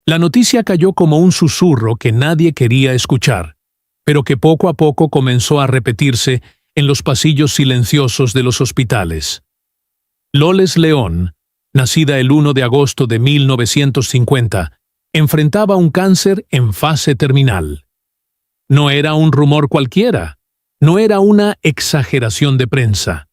La noticia cayó como un susurro que nadie quería escuchar, pero que poco a poco comenzó a repetirse en los pasillos silenciosos de los hospitales. Loles León, nacida el 1 de agosto de 1950, enfrentaba un cáncer en fase terminal. No era un rumor cualquiera, no era una exageración de prensa.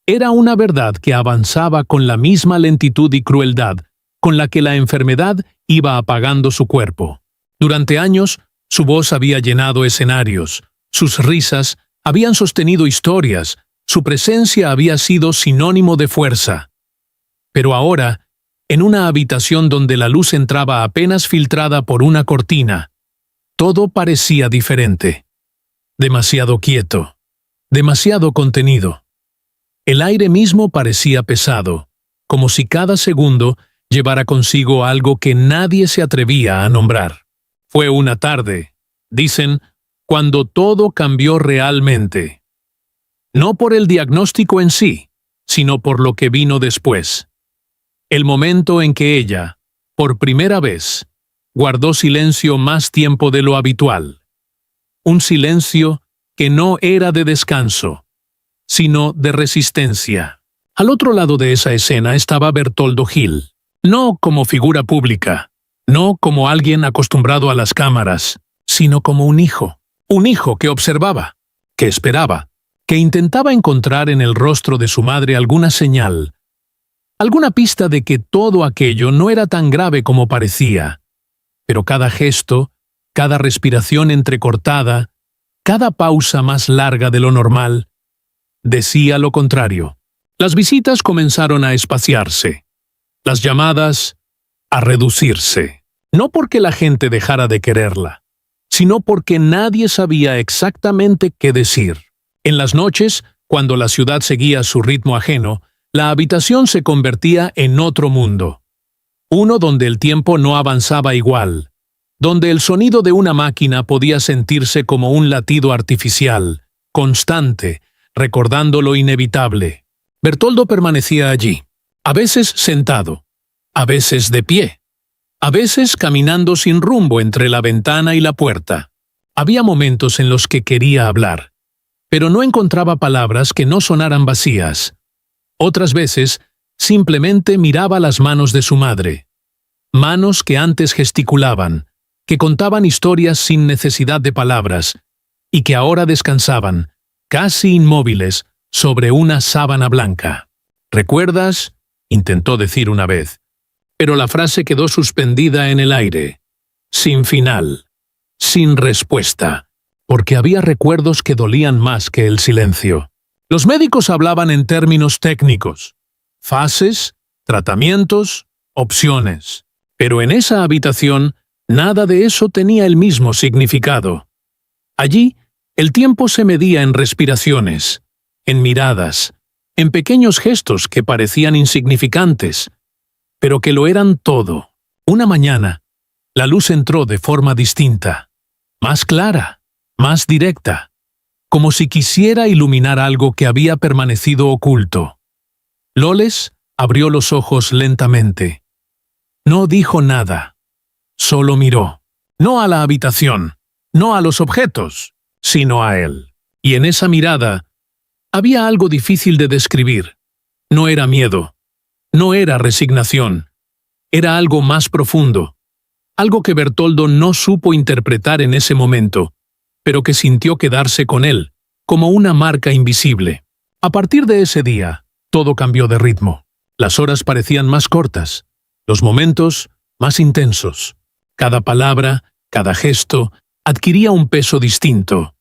Era una verdad que avanzaba con la misma lentitud y crueldad con la que la enfermedad iba apagando su cuerpo. Durante años, su voz había llenado escenarios, sus risas habían sostenido historias, su presencia había sido sinónimo de fuerza. Pero ahora, en una habitación donde la luz entraba apenas filtrada por una cortina, todo parecía diferente. Demasiado quieto, demasiado contenido. El aire mismo parecía pesado, como si cada segundo llevara consigo algo que nadie se atrevía a nombrar. Fue una tarde, dicen, cuando todo cambió realmente. No por el diagnóstico en sí, sino por lo que vino después. El momento en que ella, por primera vez, guardó silencio más tiempo de lo habitual. Un silencio que no era de descanso, sino de resistencia. Al otro lado de esa escena estaba Bertoldo Gil. No como figura pública, no como alguien acostumbrado a las cámaras, sino como un hijo que observaba, que esperaba, que intentaba encontrar en el rostro de su madre alguna señal, alguna pista de que todo aquello no era tan grave como parecía. Pero cada gesto, cada respiración entrecortada, cada pausa más larga de lo normal, decía lo contrario. Las visitas comenzaron a espaciarse. Las llamadas a reducirse, no porque la gente dejara de quererla, sino porque nadie sabía exactamente qué decir. En las noches, cuando la ciudad seguía su ritmo ajeno, la habitación se convertía en otro mundo. Uno donde el tiempo no avanzaba igual, donde el sonido de una máquina podía sentirse como un latido artificial, constante, recordando lo inevitable. Bertoldo permanecía allí. A veces sentado, a veces de pie, a veces caminando sin rumbo entre la ventana y la puerta. Había momentos en los que quería hablar, pero no encontraba palabras que no sonaran vacías. Otras veces, simplemente miraba las manos de su madre. Manos que antes gesticulaban, que contaban historias sin necesidad de palabras, y que ahora descansaban, casi inmóviles, sobre una sábana blanca. ¿Recuerdas?, intentó decir una vez, pero la frase quedó suspendida en el aire, sin final, sin respuesta, porque había recuerdos que dolían más que el silencio. Los médicos hablaban en términos técnicos, fases, tratamientos, opciones, pero en esa habitación nada de eso tenía el mismo significado. Allí, el tiempo se medía en respiraciones, en miradas, en pequeños gestos que parecían insignificantes, pero que lo eran todo. Una mañana, la luz entró de forma distinta, más clara, más directa, como si quisiera iluminar algo que había permanecido oculto. Loles abrió los ojos lentamente. No dijo nada, solo miró, no a la habitación, no a los objetos, sino a él. Y en esa mirada había algo difícil de describir. No era miedo, no era resignación, era algo más profundo, algo que Bertoldo no supo interpretar en ese momento, pero que sintió quedarse con él, como una marca invisible. A partir de ese día, todo cambió de ritmo. Las horas parecían más cortas, los momentos más intensos. Cada palabra, cada gesto, adquiría un peso distinto,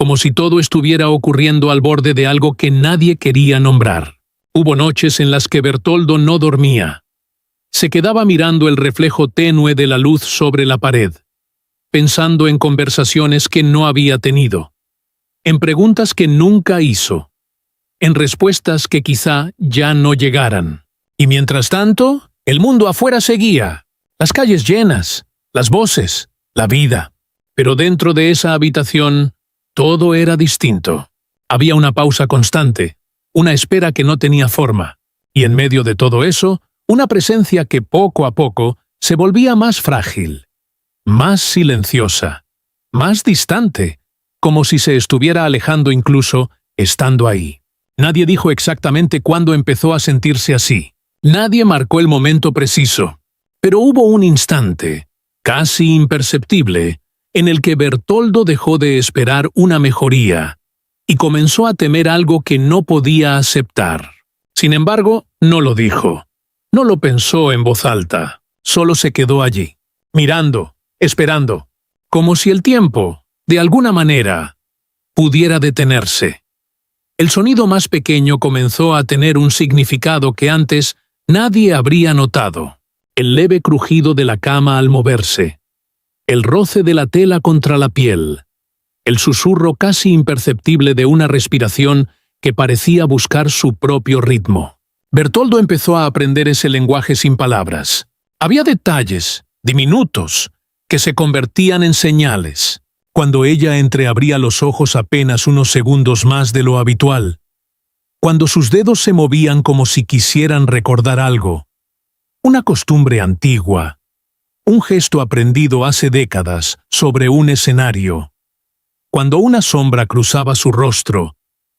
como si todo estuviera ocurriendo al borde de algo que nadie quería nombrar. Hubo noches en las que Bertoldo no dormía. Se quedaba mirando el reflejo tenue de la luz sobre la pared, pensando en conversaciones que no había tenido, en preguntas que nunca hizo, en respuestas que quizá ya no llegaran. Y mientras tanto, el mundo afuera seguía, las calles llenas, las voces, la vida. Pero dentro de esa habitación, todo era distinto. Había una pausa constante, una espera que no tenía forma, y en medio de todo eso, una presencia que poco a poco se volvía más frágil, más silenciosa, más distante, como si se estuviera alejando incluso estando ahí. Nadie dijo exactamente cuándo empezó a sentirse así. Nadie marcó el momento preciso. Pero hubo un instante, casi imperceptible, en el que Bertoldo dejó de esperar una mejoría y comenzó a temer algo que no podía aceptar. Sin embargo, no lo dijo. No lo pensó en voz alta. Solo se quedó allí, mirando, esperando, como si el tiempo, de alguna manera, pudiera detenerse. El sonido más pequeño comenzó a tener un significado que antes nadie habría notado. El leve crujido de la cama al moverse, el roce de la tela contra la piel, el susurro casi imperceptible de una respiración que parecía buscar su propio ritmo. Bertoldo empezó a aprender ese lenguaje sin palabras. Había detalles, diminutos, que se convertían en señales. Cuando ella entreabría los ojos apenas unos segundos más de lo habitual, cuando sus dedos se movían como si quisieran recordar algo, una costumbre antigua, un gesto aprendido hace décadas sobre un escenario. Cuando una sombra cruzaba su rostro,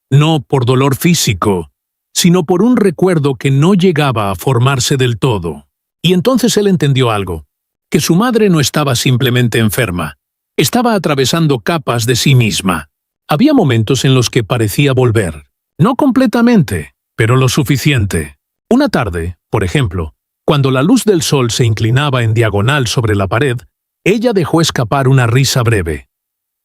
no por dolor físico, sino por un recuerdo que no llegaba a formarse del todo. Y entonces él entendió algo, que su madre no estaba simplemente enferma, estaba atravesando capas de sí misma. Había momentos en los que parecía volver, no completamente, pero lo suficiente. Una tarde, por ejemplo, cuando la luz del sol se inclinaba en diagonal sobre la pared, ella dejó escapar una risa breve.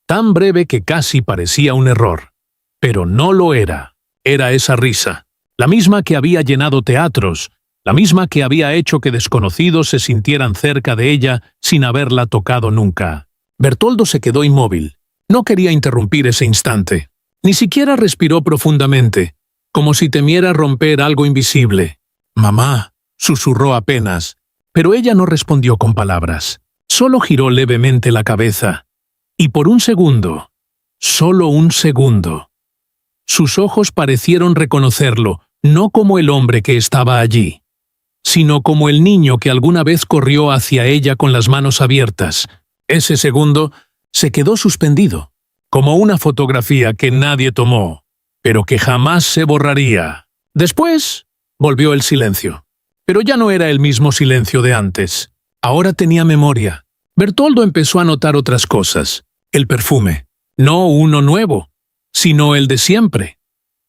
Tan breve que casi parecía un error. Pero no lo era. Era esa risa, la misma que había llenado teatros, la misma que había hecho que desconocidos se sintieran cerca de ella sin haberla tocado nunca. Bertoldo se quedó inmóvil. No quería interrumpir ese instante. Ni siquiera respiró profundamente, como si temiera romper algo invisible. «Mamá», susurró apenas, pero ella no respondió con palabras. Solo giró levemente la cabeza. Y por un segundo, solo un segundo, sus ojos parecieron reconocerlo, no como el hombre que estaba allí, sino como el niño que alguna vez corrió hacia ella con las manos abiertas. Ese segundo se quedó suspendido, como una fotografía que nadie tomó, pero que jamás se borraría. Después volvió el silencio. Pero ya no era el mismo silencio de antes. Ahora tenía memoria. Bertoldo empezó a notar otras cosas. El perfume. No uno nuevo, sino el de siempre.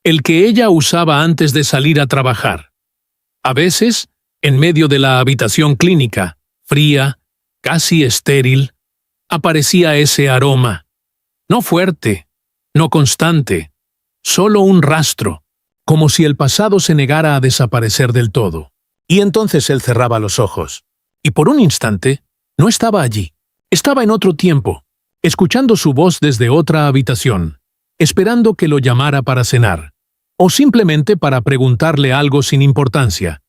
El que ella usaba antes de salir a trabajar. A veces, en medio de la habitación clínica, fría, casi estéril, aparecía ese aroma. No fuerte, no constante, solo un rastro, como si el pasado se negara a desaparecer del todo. Y entonces él cerraba los ojos. Y por un instante, no estaba allí. Estaba en otro tiempo, escuchando su voz desde otra habitación, esperando que lo llamara para cenar, o simplemente para preguntarle algo sin importancia,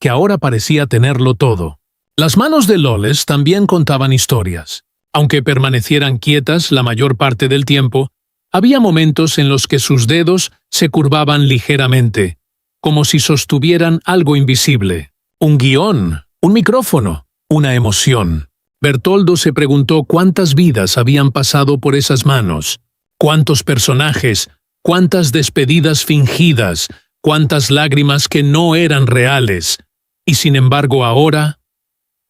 que ahora parecía tenerlo todo. Las manos de Loles también contaban historias. Aunque permanecieran quietas la mayor parte del tiempo, había momentos en los que sus dedos se curvaban ligeramente, como si sostuvieran algo invisible. Un guión, un micrófono, una emoción. Bertoldo se preguntó cuántas vidas habían pasado por esas manos, cuántos personajes, cuántas despedidas fingidas, cuántas lágrimas que no eran reales, y sin embargo ahora,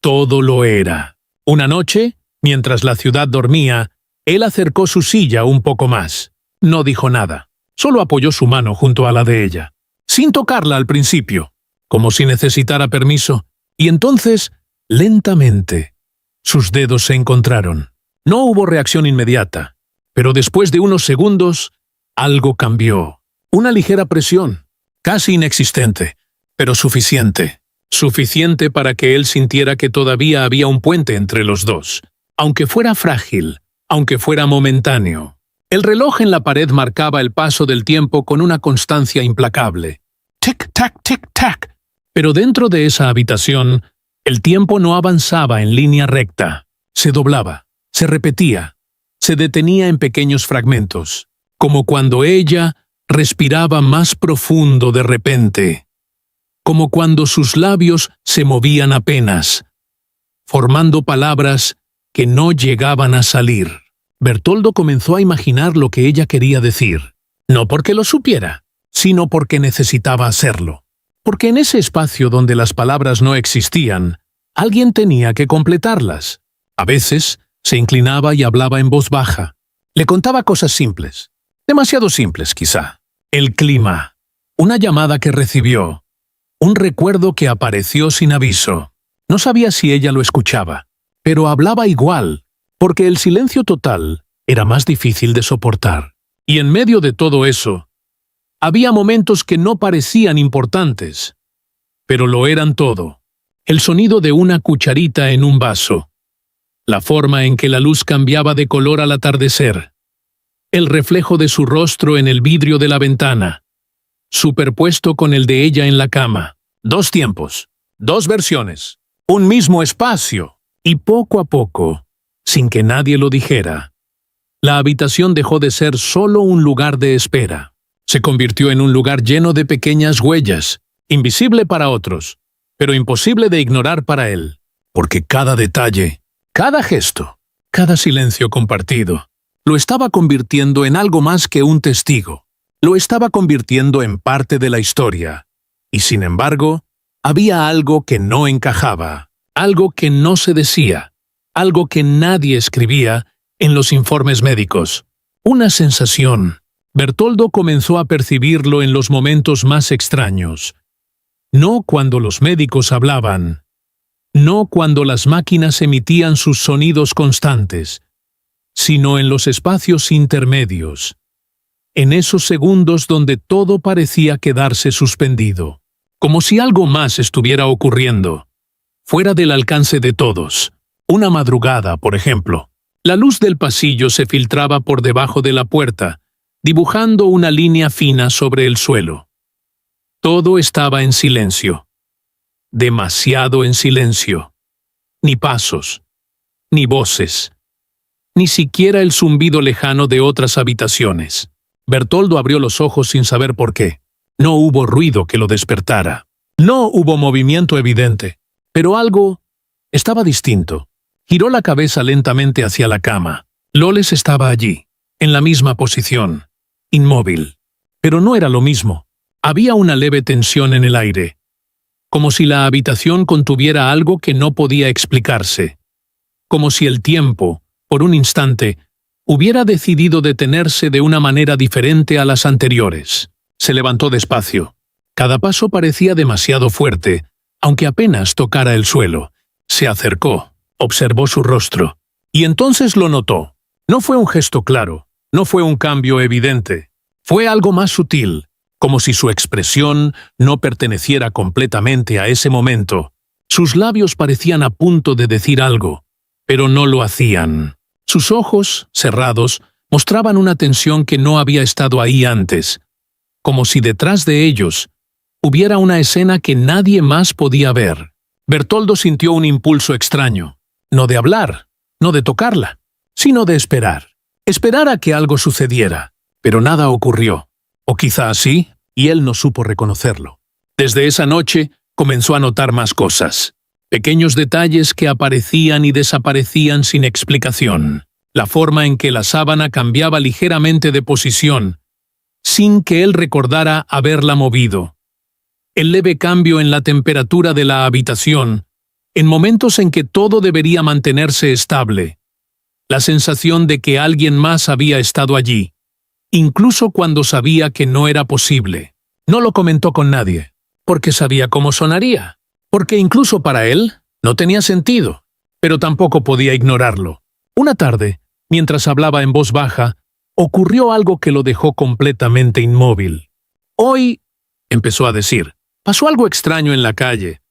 todo lo era. Una noche, mientras la ciudad dormía, él acercó su silla un poco más. No dijo nada, solo apoyó su mano junto a la de ella, sin tocarla al principio, como si necesitara permiso, y entonces, lentamente, sus dedos se encontraron. No hubo reacción inmediata, pero después de unos segundos, algo cambió. Una ligera presión, casi inexistente, pero suficiente. Suficiente para que él sintiera que todavía había un puente entre los dos, aunque fuera frágil, aunque fuera momentáneo. El reloj en la pared marcaba el paso del tiempo con una constancia implacable. Tic-tac, tic-tac. Pero dentro de esa habitación, el tiempo no avanzaba en línea recta. Se doblaba, se repetía, se detenía en pequeños fragmentos, como cuando ella respiraba más profundo de repente, como cuando sus labios se movían apenas, formando palabras que no llegaban a salir. Bertoldo comenzó a imaginar lo que ella quería decir, no porque lo supiera, sino porque necesitaba hacerlo. Porque en ese espacio donde las palabras no existían, alguien tenía que completarlas. A veces se inclinaba y hablaba en voz baja. Le contaba cosas simples, demasiado simples quizá. El clima, una llamada que recibió, un recuerdo que apareció sin aviso. No sabía si ella lo escuchaba, pero hablaba igual, porque el silencio total era más difícil de soportar. Y en medio de todo eso, había momentos que no parecían importantes, pero lo eran todo. El sonido de una cucharita en un vaso, la forma en que la luz cambiaba de color al atardecer, el reflejo de su rostro en el vidrio de la ventana, superpuesto con el de ella en la cama. 2 tiempos, 2 versiones, un mismo espacio. Y poco a poco, sin que nadie lo dijera, la habitación dejó de ser solo un lugar de espera. Se convirtió en un lugar lleno de pequeñas huellas, invisible para otros, pero imposible de ignorar para él, porque cada detalle, cada gesto, cada silencio compartido, lo estaba convirtiendo en algo más que un testigo. Lo estaba convirtiendo en parte de la historia. Y sin embargo, había algo que no encajaba, algo que no se decía, algo que nadie escribía en los informes médicos. Una sensación. Bertoldo comenzó a percibirlo en los momentos más extraños. No cuando los médicos hablaban, no cuando las máquinas emitían sus sonidos constantes, sino en los espacios intermedios, en esos segundos donde todo parecía quedarse suspendido, como si algo más estuviera ocurriendo, fuera del alcance de todos. Una madrugada, por ejemplo, la luz del pasillo se filtraba por debajo de la puerta, dibujando una línea fina sobre el suelo. Todo estaba en silencio. Demasiado en silencio. Ni pasos, ni voces, ni siquiera el zumbido lejano de otras habitaciones. Bertoldo abrió los ojos sin saber por qué. No hubo ruido que lo despertara. No hubo movimiento evidente, pero algo estaba distinto. Giró la cabeza lentamente hacia la cama. Loles estaba allí, en la misma posición, inmóvil. Pero no era lo mismo. Había una leve tensión en el aire, como si la habitación contuviera algo que no podía explicarse, como si el tiempo, por un instante, hubiera decidido detenerse de una manera diferente a las anteriores. Se levantó despacio. Cada paso parecía demasiado fuerte, aunque apenas tocara el suelo. Se acercó, observó su rostro, y entonces lo notó. No fue un gesto claro, no fue un cambio evidente. Fue algo más sutil, como si su expresión no perteneciera completamente a ese momento. Sus labios parecían a punto de decir algo, pero no lo hacían. Sus ojos, cerrados, mostraban una tensión que no había estado ahí antes, como si detrás de ellos hubiera una escena que nadie más podía ver. Bertoldo sintió un impulso extraño, no de hablar, no de tocarla, sino de esperar. Esperar a que algo sucediera, pero nada ocurrió. O quizá sí, y él no supo reconocerlo. Desde esa noche comenzó a notar más cosas. Pequeños detalles que aparecían y desaparecían sin explicación. La forma en que la sábana cambiaba ligeramente de posición, sin que él recordara haberla movido. El leve cambio en la temperatura de la habitación, en momentos en que todo debería mantenerse estable. La sensación de que alguien más había estado allí, incluso cuando sabía que no era posible. No lo comentó con nadie, porque sabía cómo sonaría, porque incluso para él no tenía sentido, pero tampoco podía ignorarlo. Una tarde, mientras hablaba en voz baja, ocurrió algo que lo dejó completamente inmóvil. Hoy, empezó a decir, pasó algo extraño en la calle.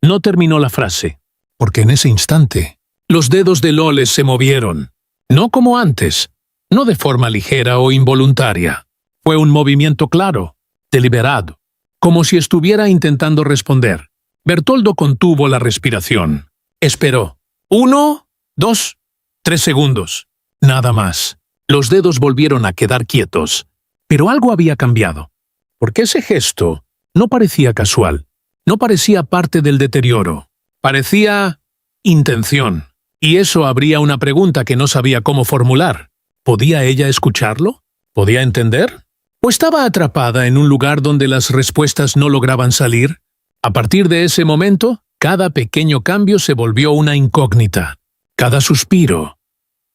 No terminó la frase, porque en ese instante, los dedos de Loles se movieron, no como antes, no de forma ligera o involuntaria. Fue un movimiento claro, deliberado, como si estuviera intentando responder. Bertoldo contuvo la respiración. Esperó. 1, 2, 3 segundos. Nada más. Los dedos volvieron a quedar quietos, pero algo había cambiado. Porque ese gesto no parecía casual, no parecía parte del deterioro. Parecía intención. Y eso abría una pregunta que no sabía cómo formular. ¿Podía ella escucharlo? ¿Podía entender? ¿O estaba atrapada en un lugar donde las respuestas no lograban salir? A partir de ese momento, cada pequeño cambio se volvió una incógnita. Cada suspiro,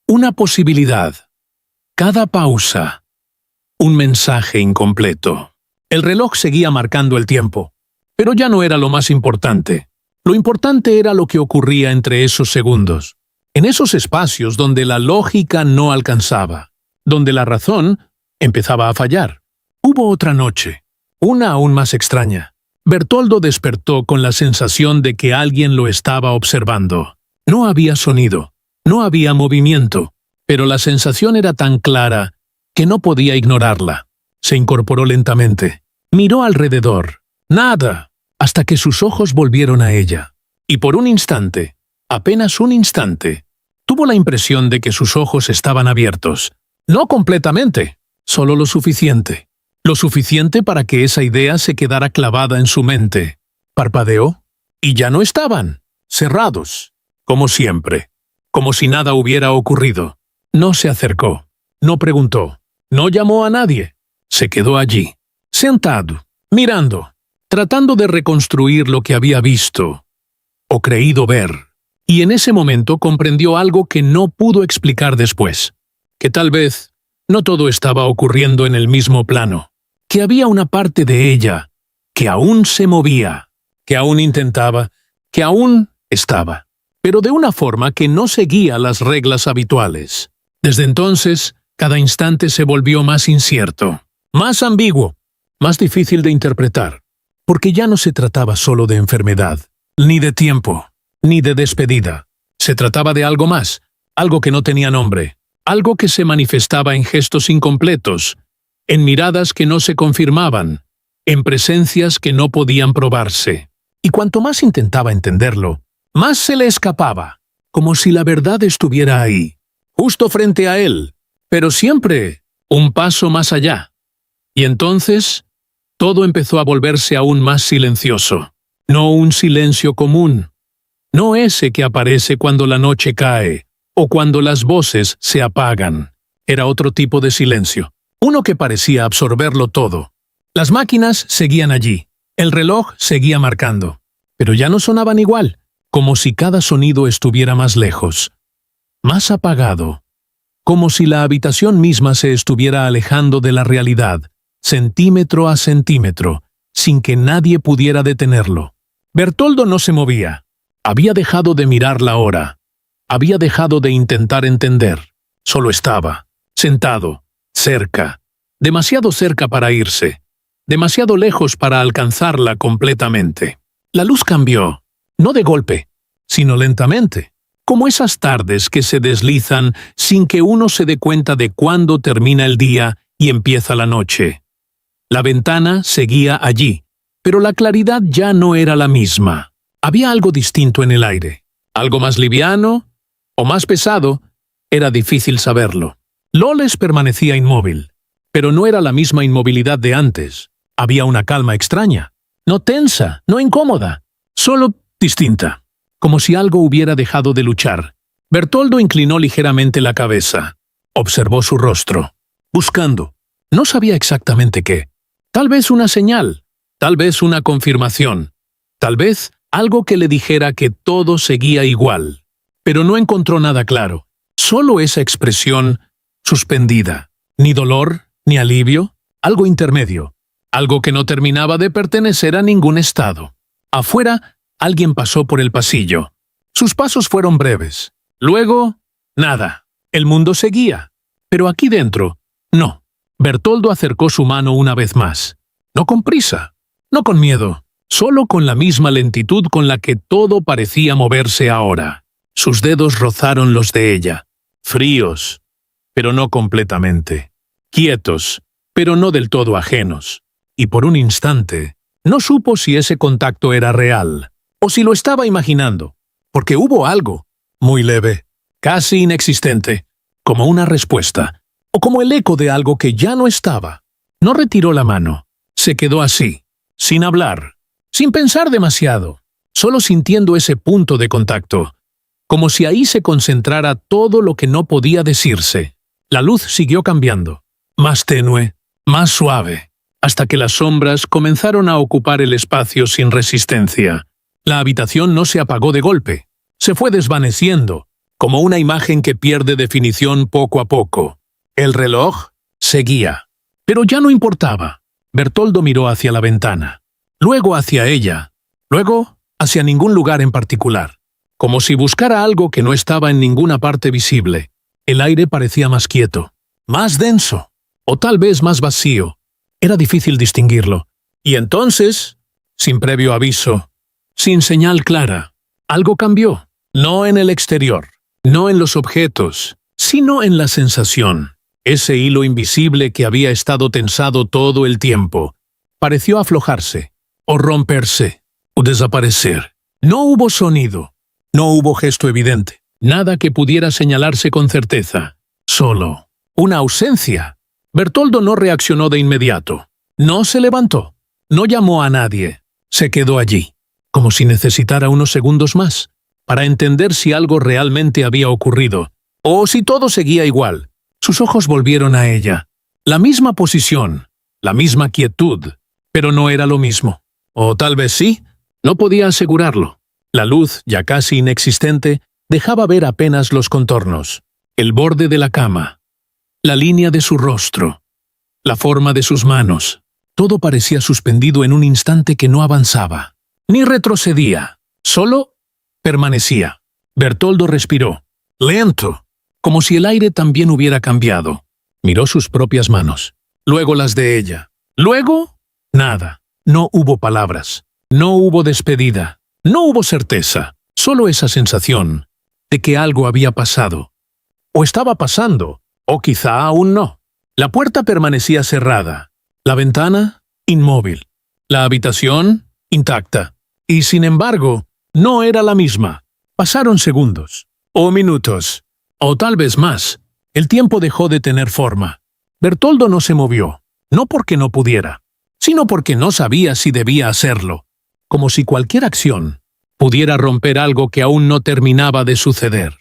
una posibilidad. Cada pausa, un mensaje incompleto. El reloj seguía marcando el tiempo, pero ya no era lo más importante. Lo importante era lo que ocurría entre esos segundos, en esos espacios donde la lógica no alcanzaba, donde la razón empezaba a fallar. Hubo otra noche, una aún más extraña. Bertoldo despertó con la sensación de que alguien lo estaba observando. No había sonido, no había movimiento, pero la sensación era tan clara que no podía ignorarla. Se incorporó lentamente. Miró alrededor. Nada, hasta que sus ojos volvieron a ella. Y por un instante, apenas un instante, tuvo la impresión de que sus ojos estaban abiertos. No completamente, solo lo suficiente. Lo suficiente para que esa idea se quedara clavada en su mente. Parpadeó, y ya no estaban. Cerrados, como siempre. Como si nada hubiera ocurrido. No se acercó. No preguntó. No llamó a nadie. Se quedó allí, sentado, mirando, tratando de reconstruir lo que había visto o creído ver. Y en ese momento comprendió algo que no pudo explicar después. Que tal vez no todo estaba ocurriendo en el mismo plano. Que había una parte de ella que aún se movía, que aún intentaba, que aún estaba, pero de una forma que no seguía las reglas habituales. Desde entonces, cada instante se volvió más incierto, más ambiguo, más difícil de interpretar, porque ya no se trataba solo de enfermedad, ni de tiempo, ni de despedida. Se trataba de algo más, algo que no tenía nombre, algo que se manifestaba en gestos incompletos, en miradas que no se confirmaban, en presencias que no podían probarse. Y cuanto más intentaba entenderlo, más se le escapaba, como si la verdad estuviera ahí, justo frente a él, pero siempre un paso más allá. Y entonces, todo empezó a volverse aún más silencioso. No un silencio común, no ese que aparece cuando la noche cae o cuando las voces se apagan. Era otro tipo de silencio, uno que parecía absorberlo todo. Las máquinas seguían allí, el reloj seguía marcando, pero ya no sonaban igual, como si cada sonido estuviera más lejos, más apagado, como si la habitación misma se estuviera alejando de la realidad, centímetro a centímetro, sin que nadie pudiera detenerlo. Bertoldo no se movía. Había dejado de mirar la hora. Había dejado de intentar entender. Solo estaba, sentado, cerca, demasiado cerca para irse, demasiado lejos para alcanzarla completamente. La luz cambió, no de golpe, sino lentamente, como esas tardes que se deslizan sin que uno se dé cuenta de cuándo termina el día y empieza la noche. La ventana seguía allí, pero la claridad ya no era la misma. Había algo distinto en el aire, algo más liviano o más pesado, era difícil saberlo. Loles permanecía inmóvil, pero no era la misma inmovilidad de antes. Había una calma extraña, no tensa, no incómoda, solo distinta, como si algo hubiera dejado de luchar. Bertoldo inclinó ligeramente la cabeza, observó su rostro, buscando. No sabía exactamente qué. Tal vez una señal, tal vez una confirmación, tal vez algo que le dijera que todo seguía igual. Pero no encontró nada claro, solo esa expresión suspendida. Ni dolor, ni alivio, algo intermedio, algo que no terminaba de pertenecer a ningún estado. Afuera, alguien pasó por el pasillo. Sus pasos fueron breves. Luego, nada. El mundo seguía. Pero aquí dentro, no. Bertoldo acercó su mano una vez más. No con prisa, no con miedo, solo con la misma lentitud con la que todo parecía moverse ahora. Sus dedos rozaron los de ella, fríos, pero no completamente, quietos, pero no del todo ajenos. Y por un instante, no supo si ese contacto era real, o si lo estaba imaginando, porque hubo algo, muy leve, casi inexistente, como una respuesta, o como el eco de algo que ya no estaba. No retiró la mano, se quedó así, sin hablar, sin pensar demasiado, solo sintiendo ese punto de contacto, como si ahí se concentrara todo lo que no podía decirse. La luz siguió cambiando, más tenue, más suave, hasta que las sombras comenzaron a ocupar el espacio sin resistencia. La habitación no se apagó de golpe, se fue desvaneciendo, como una imagen que pierde definición poco a poco. El reloj seguía, pero ya no importaba. Bertoldo miró hacia la ventana, luego hacia ella, luego hacia ningún lugar en particular, como si buscara algo que no estaba en ninguna parte visible. El aire parecía más quieto, más denso, o tal vez más vacío. Era difícil distinguirlo. Y entonces, sin previo aviso, sin señal clara, algo cambió. No en el exterior, no en los objetos, sino en la sensación. Ese hilo invisible que había estado tensado todo el tiempo pareció aflojarse, o romperse, o desaparecer. No hubo sonido, no hubo gesto evidente, nada que pudiera señalarse con certeza. Solo una ausencia. Bertoldo no reaccionó de inmediato. No se levantó, no llamó a nadie. Se quedó allí, como si necesitara unos segundos más para entender si algo realmente había ocurrido, o si todo seguía igual. Sus ojos volvieron a ella. La misma posición, la misma quietud, pero no era lo mismo. O tal vez sí, no podía asegurarlo. La luz, ya casi inexistente, dejaba ver apenas los contornos, el borde de la cama, la línea de su rostro, la forma de sus manos. Todo parecía suspendido en un instante que no avanzaba, ni retrocedía, solo permanecía. Bertoldo respiró, lento, como si el aire también hubiera cambiado. Miró sus propias manos, luego las de ella. Luego, nada. No hubo palabras, no hubo despedida, no hubo certeza, solo esa sensación de que algo había pasado. O estaba pasando, o quizá aún no. La puerta permanecía cerrada, la ventana inmóvil, la habitación intacta. Y sin embargo, no era la misma. Pasaron segundos, o minutos, o tal vez más. El tiempo dejó de tener forma. Bertoldo no se movió, no porque no pudiera, sino porque no sabía si debía hacerlo, como si cualquier acción pudiera romper algo que aún no terminaba de suceder.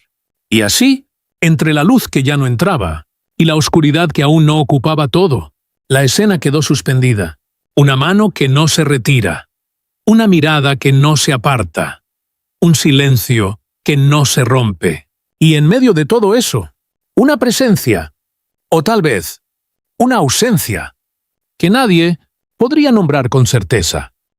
Y así, entre la luz que ya no entraba y la oscuridad que aún no ocupaba todo, la escena quedó suspendida. Una mano que no se retira, una mirada que no se aparta, un silencio que no se rompe. Y en medio de todo eso, una presencia, o tal vez una ausencia, que nadie podría nombrar con certeza.